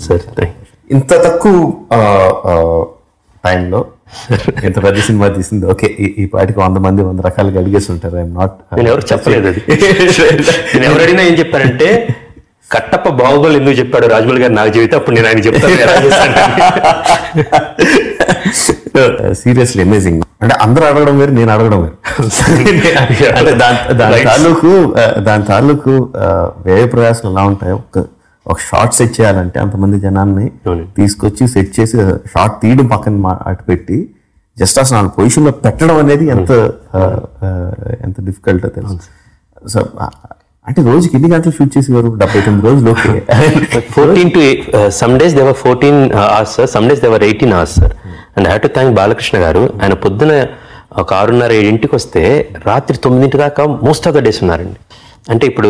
Sir ఇంత తక్కువ టైంలో ఎంత పెద్ద సినిమా తీసింది. ఓకే, ఈ పాటికి 100 మంది 100 రకాలుగా అడిగేసి ఉంటారు. ఐఎమ్ నాట్, నేను ఎవరు చెప్పలేదు అది. నేను ఎవరైనా ఏం చెప్పానంటే కట్టప్ప బాహుబలి ఎందుకు చెప్పాడు రాజమౌళి గారు నాకు చెబితే అప్పుడు నేను ఆయన చెప్తాను. Seriously amazing. అంటే అందరూ అడగడం వేరు, నేను అడగడం వేరు. అంటే దాని తాలూకు వ్యయ ప్రయాసాలు ఎలా ఉంటాయో, ఒక షార్ట్ సెట్ చేయాలంటే అంతమంది జనాన్ని తీసుకొచ్చి సెట్ చేసి షార్ట్ తీయడం పక్కన అటు పెట్టి జస్ట్ అసలు ఆ పొజిషన్ లో పెట్టడం అనేది ఎంత డిఫికల్ట్ తెలుసు. సో అంటే రోజుకి ఎన్ని గంటలు షూట్ చేసేవారు? 79 రోజులు. Okay, 14 to some days they were 14 hours sir, some days they were 18 hours sir. And I have to thank Balakrishna గారు. ఆయన పొద్దున ఒక 6:30-7 వస్తే రాత్రి 9 దాకా మోస్ట్ ఆఫ్ ద డేస్ ఉన్నారండి. అంటే ఇప్పుడు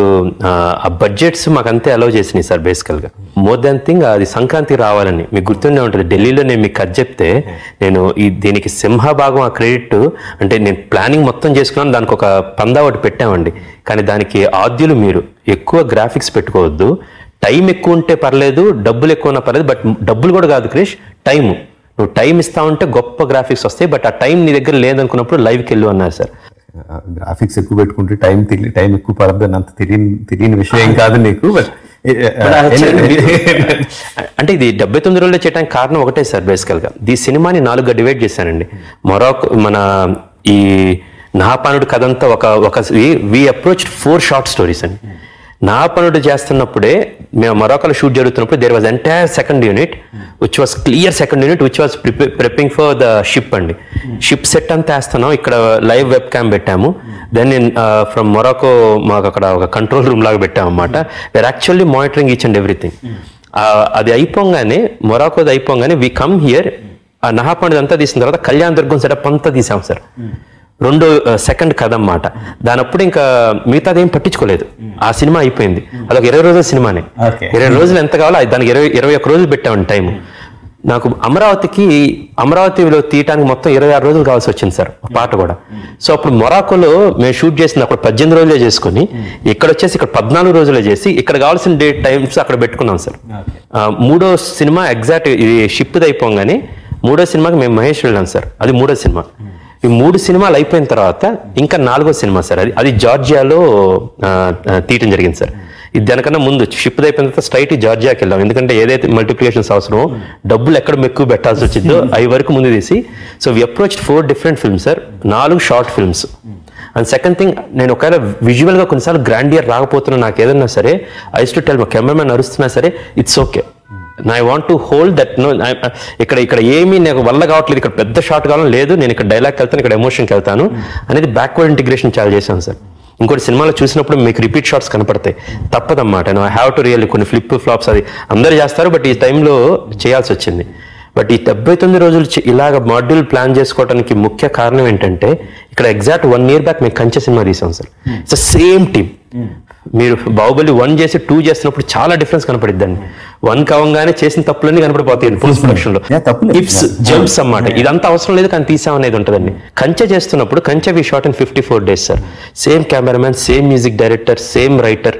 ఆ బడ్జెట్స్ మాకు అంతే అలౌ చేసినాయి సార్. బేసికల్గా మోర్ దాన్ థింగ్ అది సంక్రాంతికి రావాలని మీకు గుర్తుండే ఉంటుంది. ఢిల్లీలో నేను మీకు కథ చెప్తే నేను దీనికి సింహభాగం ఆ క్రెడిట్ అంటే నేను ప్లానింగ్ మొత్తం చేసుకున్నాను. దానికి ఒక పందా ఒకటి పెట్టామండి. కానీ దానికి ఆద్యులు మీరు ఎక్కువ గ్రాఫిక్స్ పెట్టుకోవద్దు, టైం ఎక్కువ ఉంటే పర్లేదు, డబ్బులు ఎక్కువ ఉన్నా పర్లేదు, బట్ డబ్బులు కూడా కాదు క్రిష్, టైము. నువ్వు టైం ఇస్తా ఉంటే గొప్ప గ్రాఫిక్స్ వస్తాయి, బట్ ఆ టైం నీ దగ్గర లేదనుకున్నప్పుడు లైవ్కి వెళ్ళు అన్నారు సార్. గ్రాఫిక్స్ ఎక్కువ పెట్టుకుంటే టైం ఎక్కువ పడద్దని అంత తెలియని విషయం కాదు నీకు. అంటే ఇది 79 రోజుల్లో చేయడానికి కారణం ఒకటే సార్. బేసికల్గా ఈ సినిమాని 4గా డివైడ్ చేశానండి. మన ఈ నాహపానుడు కథ అంతా ఒక వి అప్రోచ్ 4 షార్ట్ స్టోరీస్ అండి. నాహపానుడు చేస్తున్నప్పుడే మేము మొరాకోలో షూట్ జరుగుతున్నప్పుడు there was entire second unit which was clear second unit which was preparing for the ship అండి. షిప్ సెట్ అంతా వేస్తున్నాం, ఇక్కడ లైవ్ వెబ్ క్యామ్ పెట్టాము. దెన్ నేను ఫ్రమ్ మొరాకో మాకు అక్కడ ఒక కంట్రోల్ రూమ్ లాగా పెట్టాము అనమాట. We are actually monitoring each and everything. అది అయిపోగానే మొరాకోది అయిపోగానే వి కమ్ హియర్. ఆ నాహపానుడు అంతా తీసిన తర్వాత కళ్యాణ దుర్గం సెటప్ అంతా తీసాం సార్. 2 సెకండ్ కథ అన్నమాట. దానప్పుడు ఇంకా మిగతాది ఏం పట్టించుకోలేదు. ఆ సినిమా అయిపోయింది. అదొక 20 రోజుల సినిమానే. 20 రోజులు ఎంత కావాలో దానికి 21 రోజులు పెట్టామండి టైం. నాకు అమరావతిలో తీయటానికి మొత్తం 26 రోజులు కావాల్సి వచ్చింది సార్, పాట కూడా. సో అప్పుడు మొరాకోలో మేము షూట్ చేసింది అప్పుడు 18 రోజులే చేసుకుని, ఇక్కడ వచ్చేసి ఇక్కడ 14 రోజులే చేసి ఇక్కడ కావాల్సిన డేట్ టైమ్స్ అక్కడ పెట్టుకున్నాం సార్. 3వ సినిమా ఎగ్జాక్ట్ ఇది షిప్ది అయిపోగానే 3వ సినిమాకి మేము మహేష్ వెళ్ళాం సార్. అది 3వ సినిమా. ఈ 3 సినిమాలు అయిపోయిన తర్వాత ఇంకా 4వ సినిమా సార్. అది జార్జియాలో తీయటం జరిగింది సార్. ఇది దానికన్నా ముందు షిప్ అయిపోయిన తర్వాత స్ట్రైట్ జార్జియాకి వెళ్ళాం. ఎందుకంటే ఏదైతే మల్టిప్లికేషన్స్ అవసరమో డబ్బులు ఎక్కడ ఎక్కువ పెట్టాల్సి వచ్చిందో అవి వరకు ముందు తీసి. So we approach 4 different films sir, 4 short films. And second thing, నేను ఒకవేళ విజువల్గా కొన్నిసార్లు గ్రాండియర్ రాకపోతున్నా నాకు ఏదన్నా సరే, ఐ యూస్ టు టెల్ మా కెమెరామెన్ అరుస్తున్నా సరే it's okay, I want to hold that. No, ఇక్కడ ఏమీ నాకు వల్ల కావట్లేదు, ఇక్కడ పెద్ద షార్ట్ కావాలని లేదు, నేను ఇక్కడ డైలాగ్కి వెళ్తాను, ఇక్కడ ఎమోషన్కి వెళ్తాను అనేది బ్యాక్వర్డ్ ఇంటిగ్రేషన్ చాలా చేశాను సార్. ఇంకోటి సినిమాలో చూసినప్పుడు మీకు రిపీట్ షాట్స్ కనపడతాయి, తప్పదన్నమాట. ఐ హ్యావ్ టు రియల్లీ కొన్ని ఫ్లిప్ ఫ్లాప్స్ అది అందరూ చేస్తారు, బట్ ఈ టైంలో చేయాల్సి వచ్చింది. బట్ ఈ 79 రోజులు ఇలాగ మాడ్యూల్ ప్లాన్ చేసుకోవడానికి ముఖ్య కారణం ఏంటంటే, ఇక్కడ ఎగ్జాక్ట్ 1 year బ్యాక్ మేము కంచె సినిమా తీసాం సార్. It's same team. మీరు బాహుబలి 1 చేసి 2 చేస్తున్నప్పుడు చాలా డిఫరెన్స్ కనపడిద్దండి. 1 కవంగానే చేసిన తప్పులన్నీ కనపడిపోతాయి పోస్ట్ ప్రొడక్షన్ లో, టిప్స్ జంప్స్ అన్నమాట. ఇదంతా అవసరం లేదు కానీ తీసామనేది ఉంటుందండి. కంచె చేస్తున్నప్పుడు Kanche we shot in 54 days sir. Same cameraman, same music director, same writer,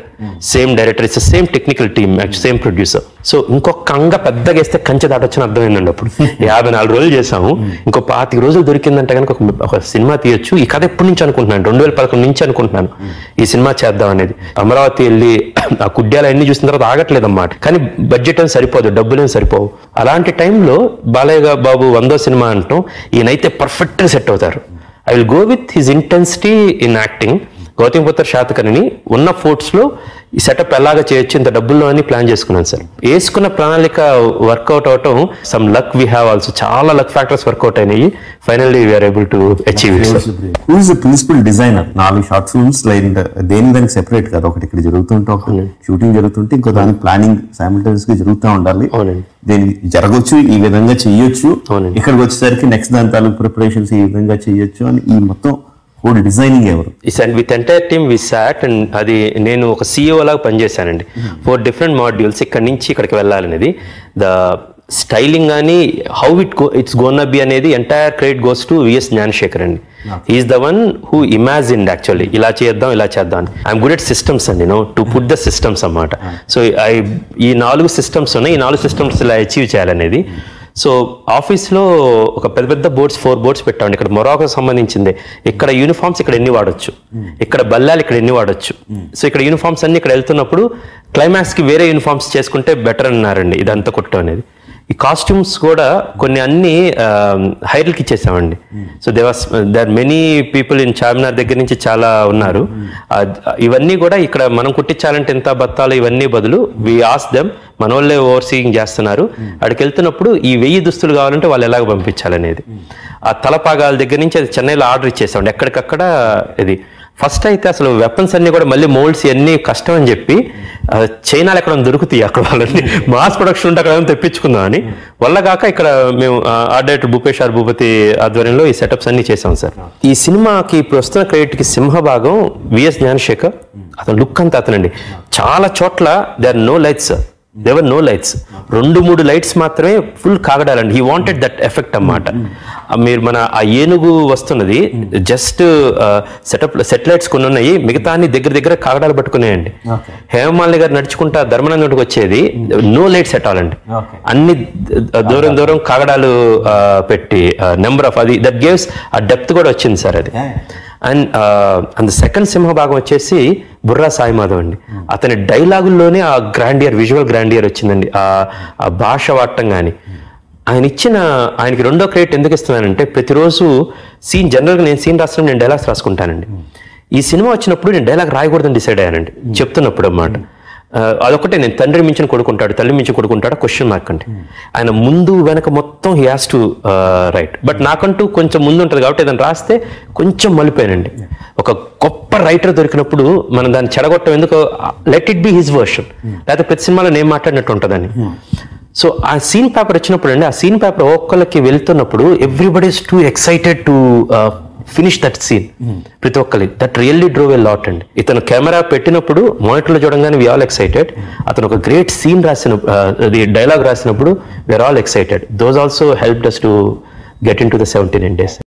same director, it's same technical team, same producer. So ఇంకొక అంగ పెద్దగా వేస్తే కంచె దాటొచ్చని అర్థమైందండి. అప్పుడు 54 రోజులు చేసాము, ఇంకో 25 రోజులు దొరికిందంటే కనుక ఒక సినిమా తీయొచ్చు. ఈ కథ ఎప్పటి నుంచి అనుకుంటున్నాను, 2011 నుంచి అనుకుంటున్నాను ఈ సినిమా చేద్దాం అనేది. అమరావతి వెళ్ళి ఆ కుడ్యాలు అన్ని చూసిన తర్వాత ఆగట్లేదు అన్నమాట. కానీ బడ్జెట్ ఏం సరిపోదు, డబ్బులేం సరిపోవు. అలాంటి టైంలో బాలయ్య బాబు 100వ సినిమా అంటాం, ఈయనైతే పర్ఫెక్ట్గా సెట్ అవుతారు. I will go with his intensity in acting. Gautamiputra శాతకర్ణిని ఉన్న ఫోర్ట్స్లో ఈ సెటప్ ఎలాగా చేయొచ్చు, ఇంత డబ్బుల్లో అని ప్లాన్ చేసుకున్నాను సార్. వేసుకున్న ప్రణాళిక వర్కౌట్ అవటం, some luck we have also, చాలా లక్ ఫ్యాక్టర్స్ వర్కౌట్ అయినాయి. Finally we are able to achieve it. Who is the principal designer? 4 short films దానికి సెపరేట్ కదా, ఒకటి ఇక్కడ జరుగుతుంటే ఒక షూటింగ్ జరుగుతుంటే ఇంకో దానికి ప్లానింగ్ సైమల్టేనియస్ గా జరుగుతూ ఉండాలి. దీన్ని జరగచ్చు, ఈ విధంగా చెయ్యొచ్చు, ఇక్కడికి వచ్చేసరికి నెక్స్ట్ దాని తాలూకు ప్రిపరేషన్స్ ఈ విధంగా చెయ్యొచ్చు అని ఈ మొత్తం డిజైనింగ్ ఎవరు? With entire team we sat. And అది నేను ఒక CEO లాగా పనిచేశానండి. 4 డిఫరెంట్ మాడ్యూల్స్ ఇక్కడి నుంచి ఇక్కడికి వెళ్ళాలనేది. ద స్టైలింగ్ కానీ హౌ ఇట్స్ గోన్ బి అనేది entire credit goes to V S Gnanasekhar అండి. He's the one who imagined actually ఇలా చేద్దాం అని. ఐఎమ్ గుడ్ ఎట్ సిస్టమ్స్ అండి, టు పుట్ ద సిస్టమ్స్ అన్నమాట. సో ఈ 4 సిస్టమ్స్ ఉన్నాయి, ఈ 4 సిస్టమ్స్ ఇలా అచీవ్ చేయాలనేది. సో ఆఫీస్లో ఒక పెద్ద బోర్డ్స్ 4 బోర్డ్స్ పెట్టామండి. ఇక్కడ మొరాకో సంబంధించిందే, ఇక్కడ యూనిఫామ్స్ ఇక్కడ ఎన్ని వాడొచ్చు, ఇక్కడ బల్లాలు ఇక్కడ ఎన్ని వాడొచ్చు. సో ఇక్కడ యూనిఫామ్స్ అన్ని ఇక్కడ వెళ్తున్నప్పుడు క్లైమాక్స్కి వేరే యూనిఫామ్స్ చేసుకుంటే బెటర్ అన్నారండి ఇదంతా కుట్టడం అనేది. ఈ కాస్ట్యూమ్స్ కూడా కొన్ని అన్ని హైర్లకి ఇచ్చేసామండి. So there many people in Charminar దగ్గర నుంచి చాలా ఉన్నారు. ఇవన్నీ కూడా ఇక్కడ మనం కుట్టించాలంటే ఎంత బత్తాలు ఇవన్నీ బదులు వి ఆస్ దెమ్, మన వాళ్ళే ఓవర్సీయింగ్ చేస్తున్నారు. అక్కడికి వెళ్తున్నప్పుడు ఈ 1000 దుస్తులు కావాలంటే వాళ్ళు ఎలాగ పంపించాలనేది. ఆ తలపాగాల దగ్గర నుంచి అది చెన్నైలో ఆర్డర్ ఇచ్చేసామండి. ఎక్కడికక్కడ ఇది ఫస్ట్ అయితే అసలు వెపన్స్ అన్ని కూడా మళ్ళీ మోల్డ్స్ అన్ని కష్టం అని చెప్పి చైనాలో ఎక్కడ దొరుకుతాయి అక్కడ వాళ్ళని మాస్ ప్రొడక్షన్ ఉంటే అక్కడ తెప్పించుకుందాం అని వల్లగాక ఇక్కడ మేము ఆర్ట్ డైరెక్టర్ భూపేష్ ఆర్ భూపతి ఆధ్వర్యంలో ఈ సెటప్స్ అన్ని చేసాం సార్. ఈ సినిమాకి ఇప్పుడు వస్తున్న క్రెడిట్కి సింహభాగం విఎస్ జ్ఞానశేఖర్. అతను లుక్ అంతా అతనండి. చాలా చోట్ల they are no lights, they were no lights, 2-3 lights మాత్రమే ఫుల్ కాగడాలండి. హీ వాంటెడ్ దట్ ఎఫెక్ట్ అన్నమాట. మీరు మన ఆ ఏనుగు వస్తున్నది జస్ట్ సెట్ లైట్స్ కొన్ని ఉన్నాయి, మిగతా అన్ని దగ్గర కాగడాలు పట్టుకున్నాయండి. హేమమాలిని గారు నడుచుకుంటా ధర్మనందుడికి వచ్చేది నో లైట్స్ ఎట్ ఆల్ అండి. అన్ని దూరం కాగడాలు పెట్టి నెంబర్ ఆఫ్ అది దట్ గేవ్స్ ఆ డెప్త్ కూడా వచ్చింది సార్ అది. అండ్ సెకండ్ సింహభాగం వచ్చేసి బుర్రా సాయి మాధవ్ అండి. అతని డైలాగుల్లోనే ఆ గ్రాండియర్, విజువల్ గ్రాండియర్ వచ్చిందండి. ఆ భాష వాడటం కానీ ఆయనకి రెండో క్రెడిట్ ఎందుకు ఇస్తున్నానంటే, ప్రతిరోజు జనరల్గా నేను సీన్ రాసినప్పుడు నేను డైలాగ్స్ రాసుకుంటానండి. ఈ సినిమా వచ్చినప్పుడు నేను డైలాగ్ రాయకూడదని డిసైడ్ అయ్యానండి చెప్తున్నప్పుడు అన్నమాట. అదొకటే, నేను తండ్రి మించిన కొడుకుంటాడు, తల్లి మించిన కొడుకుంటాడు క్వశ్చన్ మార్క్ అండి. ఆయన ముందు వెనక మొత్తం he has to right. But నాకంటూ కొంచెం ముందు ఉంటుంది కాబట్టి దాన్ని రాస్తే కొంచెం మలిపోయానండి. ఒక గొప్ప రైటర్ దొరికినప్పుడు మనం దాన్ని చెడగొట్టం ఎందుకు, let it be his version, లేకపోతే ప్రతి సినిమాలో నేను మాట్లాడినట్టు ఉంటుందని. సో ఆ సీన్ పేపర్ వచ్చినప్పుడు అండి, ఆ సీన్ పేపర్ ఒక్కళ్ళకి వెళ్తున్నప్పుడు everybody is too excited to finish that scene. ప్రతి ఒక్కరి that really drove a lot అండి. ఇతను కెమెరా పెట్టినప్పుడు మానిటర్లో చూడంగానే వి ఆల్ ఎక్సైటెడ్. అతను ఒక గ్రేట్ సీన్ డైలాగ్ రాసినప్పుడు we are all excited. Those also helped us to get into the 79 days.